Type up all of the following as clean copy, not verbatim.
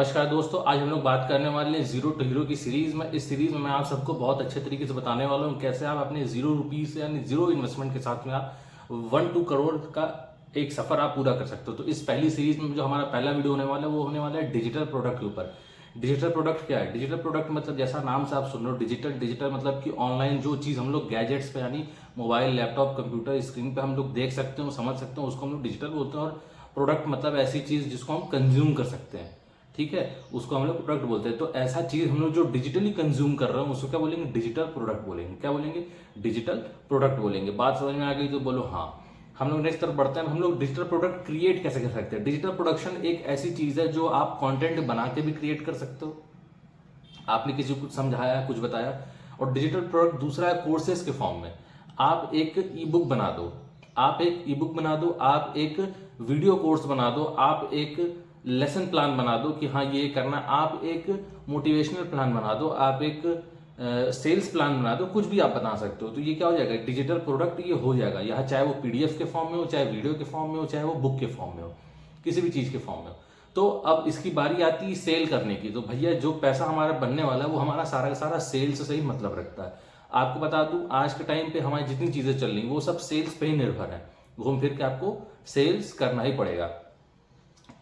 नमस्कार दोस्तों, आज हम लोग बात करने वाले हैं जीरो टू हीरो की सीरीज में। इस सीरीज में मैं आप सबको बहुत अच्छे तरीके से बताने वाला हूँ कैसे आप अपने ₹0 से यानी जीरो इन्वेस्टमेंट के साथ में आप 1-2 करोड़ का एक सफर आप पूरा कर सकते हो। तो इस पहली सीरीज में जो हमारा पहला वीडियो होने वाला है वो होने वाला है डिजिटल प्रोडक्ट के ऊपर। डिजिटल प्रोडक्ट क्या है? डिजिटल प्रोडक्ट मतलब जैसा नाम से आप सुन रहे हो डिजिटल डिजिटल मतलब कि ऑनलाइन जो चीज़ हम लोग गैजेट्स पे यानी मोबाइल, लैपटॉप, कंप्यूटर स्क्रीन पे हम लोग देख सकते हो, समझ सकते हो, उसको हम लोग डिजिटल बोलते हैं। और प्रोडक्ट मतलब ऐसी चीज़ जिसको हम कंज्यूम कर सकते हैं, ठीक है, उसको हम लोग प्रोडक्ट बोलते हैं। तो ऐसा चीज हम लोग जो डिजिटली कंज्यूम कर रहे हैं उसको क्या बोलेंगे? डिजिटल प्रोडक्ट बोलेंगे। क्या बोलेंगे? डिजिटल प्रोडक्ट बोलेंगे। बात समझ में आ गई तो बोलो हाँ। हम लोग नेक्स्ट तरफ बढ़ते हैं। हम लोग डिजिटल प्रोडक्ट क्रिएट कैसे कर सकते हैं? डिजिटल प्रोडक्शन एक ऐसी चीज है जो आप कंटेंट बना के भी क्रिएट कर सकते हो। आपने किसी को कुछ समझाया, कुछ बताया। और डिजिटल प्रोडक्ट दूसरा है कोर्सेज के फॉर्म में। आप एक ई बुक बना दो, आप एक ई बुक बना दो, आप एक वीडियो कोर्स बना दो, आप एक लेसन प्लान बना दो कि हाँ ये करना, आप एक मोटिवेशनल प्लान बना दो, आप एक सेल्स प्लान बना दो, कुछ भी आप बना सकते हो। तो ये क्या हो जाएगा? डिजिटल प्रोडक्ट ये हो जाएगा। यहाँ चाहे वो पीडीएफ के फॉर्म में हो, चाहे वीडियो के फॉर्म में हो, चाहे वो बुक के फॉर्म में हो, किसी भी चीज के फॉर्म में हो। तो अब इसकी बारी आती है सेल करने की। तो भैया जो पैसा हमारा बनने वाला है वो हमारा सारा का सारा सेल्स से ही मतलब रखता है। आपको बता दूं आज के टाइम पे हमारी जितनी चीजें चल रही वो सब सेल्स पे ही निर्भर है। घूम फिर के आपको सेल्स करना ही पड़ेगा।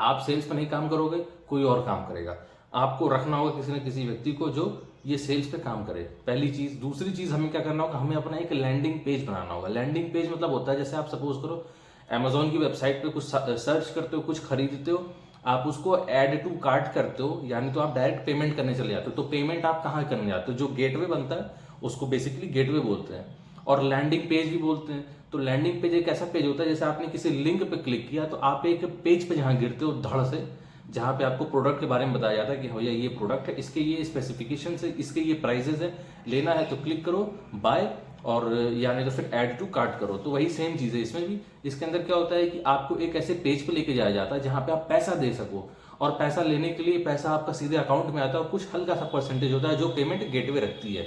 आप सेल्स पर नहीं काम करोगे, कोई और काम करेगा। आपको रखना होगा किसी न किसी व्यक्ति को जो ये सेल्स पे काम करे, पहली चीज। दूसरी चीज हमें क्या करना होगा? हमें अपना एक लैंडिंग पेज बनाना होगा। लैंडिंग पेज मतलब होता है जैसे आप सपोज करो अमेजोन की वेबसाइट पे कुछ सर्च करते हो, कुछ खरीदते हो, आप उसको ऐड टू कार्ट करते हो, यानी तो आप डायरेक्ट पेमेंट करने चले जाते हो। तो पेमेंट आप कहाँ करने जाते हो? जो गेटवे बनता है उसको बेसिकली गेटवे बोलते हैं और लैंडिंग पेज भी बोलते हैं। तो लैंडिंग पेज एक ऐसा पेज होता है जैसे आपने किसी लिंक पे क्लिक किया तो आप एक पेज पे जहां गिरते हो धड़ से, जहां पे आपको प्रोडक्ट के बारे में बताया जाता है कि भैया ये प्रोडक्ट है, इसके ये स्पेसिफिकेशन है, इसके ये प्राइजेस है, लेना है तो क्लिक करो, बाय, और यानी तो फिर ऐड टू कार्ट करो। तो वही सेम चीज है इसमें भी। इसके अंदर क्या होता है कि आपको एक ऐसे पेज पे लेके जाया जाता है जहां पे आप पैसा दे सको, और पैसा लेने के लिए पैसा आपका सीधे अकाउंट में आता है और कुछ हल्का सा परसेंटेज होता है जो पेमेंट गेटवे रखती है।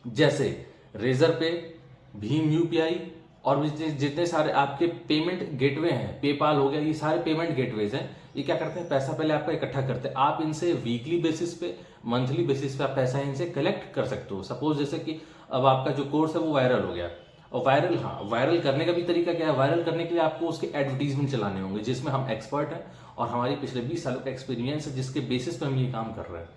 जैसे रेजर पे, भीम यूपीआई और भी जितने सारे आपके पेमेंट गेटवे हैं, पेपाल हो गया, ये सारे पेमेंट गेटवेज हैं। ये क्या करते हैं? पैसा पहले आपका इकट्ठा करते हैं। आप इनसे वीकली बेसिस पे, मंथली बेसिस पे आप पैसा इनसे कलेक्ट कर सकते हो। सपोज जैसे कि अब आपका जो कोर्स है वो वायरल हो गया, और वायरल, हाँ, वायरल करने का भी तरीका क्या है? वायरल करने के लिए आपको उसके एडवर्टीजमेंट चलाने होंगे, जिसमें हम एक्सपर्ट हैं और हमारी पिछले 20 सालों का एक्सपीरियंस है, जिसके बेसिस पे हम ये काम कर रहे हैं।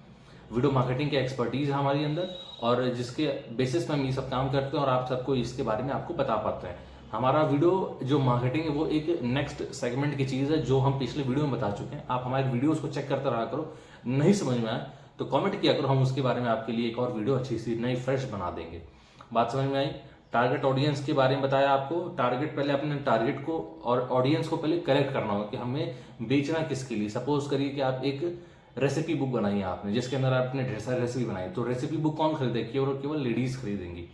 वीडियो मार्केटिंग की एक्सपर्टीज है हमारी अंदर, और जिसके बेसिस पे हम ये सब काम करते हैं और आप सबको इसके बारे में आपको बता पाते हैं। हमारा वीडियो जो मार्केटिंग है वो एक नेक्स्ट सेगमेंट की चीज है जो हम पिछले वीडियो में बता चुके हैं। आप हमारे वीडियोस को चेक करते रहा करो। नहीं समझ में आए तो कमेंट किया करो, हम उसके बारे में आपके लिए एक और वीडियो अच्छी सी नई फ्रेश बना देंगे। बात समझ में आई? टारगेट ऑडियंस के बारे में बताया आपको। टारगेट, पहले अपने टारगेट को और ऑडियंस को पहले कलेक्ट करना होगा कि हमें बेचना किसके लिए। सपोज करिए कि आप एक रेसिपी बुक बनाई है आपने, जिसके अंदर आपने ढेर सारी रेसिपी बनाई, तो रेसिपी बुक कौन खरीदेगी? केवल केवल लेडीज खरीदेंगी।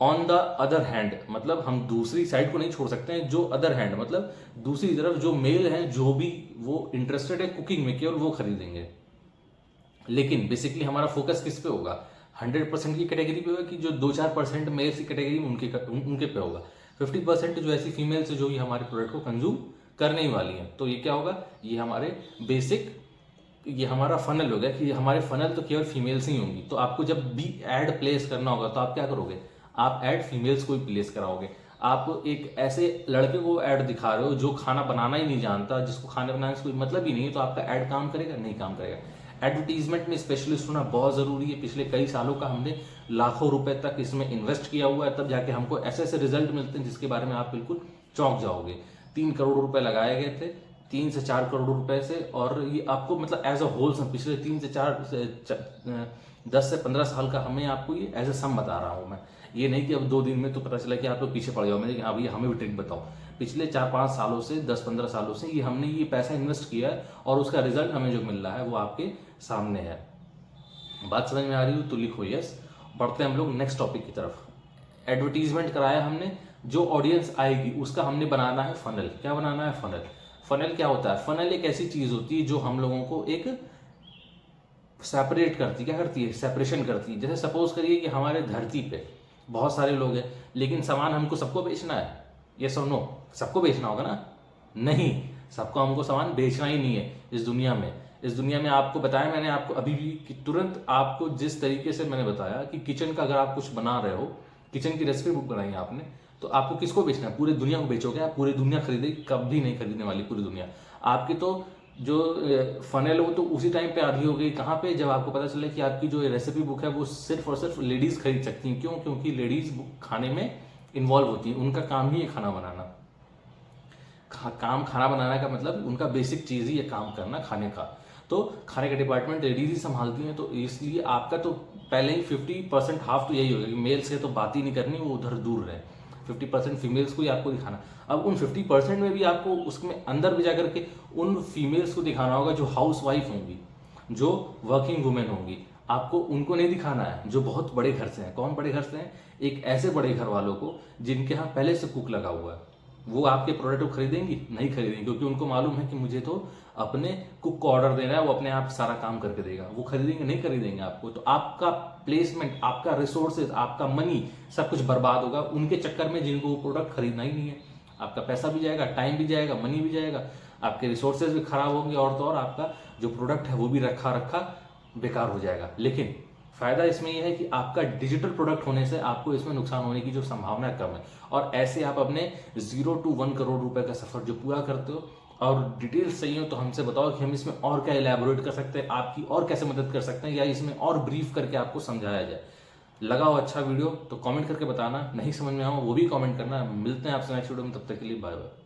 ऑन द अदर हैंड, मतलब हम दूसरी साइड को नहीं छोड़ सकते हैं। जो अदर हैंड मतलब दूसरी तरफ जो मेल हैं, जो भी वो इंटरेस्टेड है कुकिंग में, केवल वो खरीदेंगे। लेकिन बेसिकली हमारा फोकस किस पे होगा? 100% की कैटेगरी पे होगा कि जो 2-4% मेल्स की कैटेगरी में उनके पे होगा। 50% जो ऐसी फीमेल्स है जो ये हमारे प्रोडक्ट को कंज्यूम करने ही वाली हैं। तो ये क्या होगा? ये हमारे बेसिक, ये हमारा फनल हो गया कि हमारे फनल तो केवल फीमेल्स ही होंगी। तो आपको जब भी ऐड प्लेस करना होगा तो आप क्या करोगे? आप ऐड फीमेल्स को ही प्लेस कराओगे। आप एक ऐसे लड़के को ऐड दिखा रहे हो जो खाना बनाना ही नहीं जानता, जिसको खाना बनाने से कोई मतलब ही नहीं है, तो आपका ऐड काम करेगा? नहीं काम करेगा। एडवर्टीजमेंट में स्पेशलिस्ट होना बहुत जरूरी है। पिछले कई सालों का हमने लाखों रुपए तक इसमें इन्वेस्ट किया हुआ है, तब जाके हमको ऐसे ऐसे रिजल्ट मिलते हैं जिसके बारे में आप बिल्कुल चौंक जाओगे। 3 करोड़ रुपए लगाए गए थे, 3 से 4 करोड़ रुपए से, और ये आपको मतलब एज अ होल सम पिछले 10 से 15 साल का हमें आपको ये एज अ सम बता रहा हूं मैं। ये नहीं कि अब 2 दिन में तो पता चला कि आप लोग पीछे पड़ जाओ मेरे, हाँ भैया हमें भी ट्रिक बताओ। पिछले 4-5 सालों से, 10-15 सालों से ये हमने ये पैसा इन्वेस्ट किया है और उसका रिजल्ट हमें जो मिल रहा है वो आपके सामने है। बात समझ में आ रही हो तो लिखो यस। बढ़ते हैं हम लोग नेक्स्ट टॉपिक की तरफ। एडवर्टीजमेंट कराया हमने, जो ऑडियंस आएगी उसका हमने बनाना है फनल। क्या बनाना है? फनल। फनल क्या होता है? फनल एक ऐसी चीज होती है जो हम लोगों को एक सेपरेट करती, क्या करती है? सेपरेशन करती है। जैसे सपोज करिए कि हमारे धरती पे बहुत सारे लोग हैं, लेकिन सामान हमको सबको बेचना है। यस और नो? सबको बेचना होगा ना? नहीं, सबको हमको सामान बेचना ही नहीं है। इस दुनिया में आपको बताया मैंने आपको अभी भी कि तुरंत आपको जिस तरीके से मैंने बताया कि किचन का अगर आप कुछ बना रहे हो, किचन की रेसिपी बुक बनाई है आपने, तो आपको किसको बेचना है? पूरी दुनिया को बेचोगे आप? पूरी दुनिया खरीदेगी? कभी नहीं खरीदने वाली पूरी दुनिया। आपकी तो जो फनल है वो तो उसी टाइम पे आधी हो गई, कहाँ पे? जब आपको पता चले कि आपकी जो रेसिपी बुक है वो सिर्फ और सिर्फ लेडीज खरीद सकती हैं। क्यों? क्योंकि लेडीज खाने में इन्वॉल्व होती हैं, उनका काम ही है खाना बनाना। खाना बनाना का मतलब उनका बेसिक चीज ही है काम करना खाने का। तो खाने का डिपार्टमेंट लेडीज ही संभालती हैं, तो इसलिए आपका तो पहले ही 50% हाफ तो यही होगा कि मेल से तो बात ही नहीं करनी, वो उधर दूर रहे। 50% फीमेल्स को ही आपको दिखाना। अब उन 50% में भी आपको उसमें अंदर भी जाकर के उन फीमेल्स को दिखाना होगा जो हाउस वाइफ होंगी, जो वर्किंग वुमेन होंगी। आपको उनको नहीं दिखाना है जो बहुत बड़े घर से हैं। कौन बड़े घर से हैं? एक ऐसे बड़े घर वालों को जिनके यहाँ पहले से कुक लगा हुआ है। वो आपके प्रोडक्ट को खरीदेंगी? नहीं खरीदेंगी, क्योंकि उनको मालूम है कि मुझे तो अपने कुक को ऑर्डर देना है, वो अपने आप सारा काम करके देगा। वो खरीदेंगे? नहीं खरीदेंगे आपको। तो आपका प्लेसमेंट, आपका रिसोर्सेज, आपका मनी सब कुछ बर्बाद होगा उनके चक्कर में जिनको वो प्रोडक्ट खरीदना ही नहीं है। आपका पैसा भी जाएगा, टाइम भी जाएगा, मनी भी जाएगा, आपके रिसोर्सेज भी खराब होंगे, और तो और आपका जो प्रोडक्ट है वो भी रखा रखा बेकार हो जाएगा। लेकिन फायदा इसमें यह है कि आपका डिजिटल प्रोडक्ट होने से आपको इसमें नुकसान होने की जो संभावना कम है। और ऐसे आप अपने 0 to 1 करोड़ रुपए का सफर जो पूरा करते हो, और डिटेल्स चाहिए हो तो हमसे बताओ कि हम इसमें और क्या इलेबोरेट कर सकते हैं, आपकी और कैसे मदद कर सकते हैं, या इसमें और ब्रीफ करके आपको समझाया जाए। लगा हो अच्छा वीडियो तो कमेंट करके बताना, नहीं समझ में आओ वो भी कमेंट करना। मिलते हैं आपसे नेक्स्ट वीडियो में, तब तक के लिए बाय बाय।